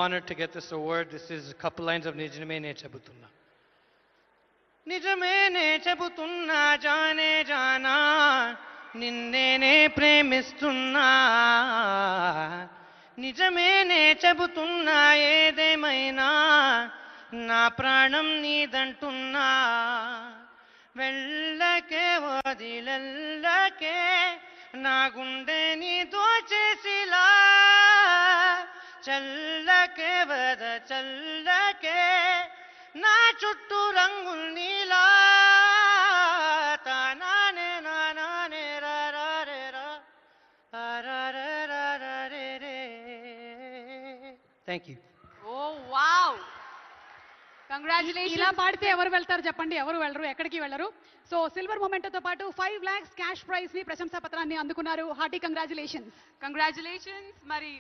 honored to get this award. This is a couple lines of Nijame Ne Chebutunna. Nijame Ne Chebutunna Jane Jana Ninne Ne Premistunna. Nijame Ne Chebutunna Edemaina Na Pranam Nidantunna. వెళ్ళకే వదిలెల్లకే నా గుండెని దోచేసిలా చల్లకే వద చల్లకే నా చుట్టూ రంగుల్నిలా తానానే నానానే రారే రా రారే రే. Thank you. ఓ వావ్, కంగ్రాచులేషన్. ఇలా పాడితే ఎవరు వెళ్తారు చెప్పండి? ఎవరు వెళ్ళరు, ఎక్కడికి వెళ్ళరు. సో సిల్వర్ మొమెంటోతో పాటు 5 lakhs క్యాష్ ప్రైజ్ ని, ప్రశంసా పత్రాన్ని అందుకున్నారు. Hearty congratulations. కంగ్రాచులేషన్స్. మరి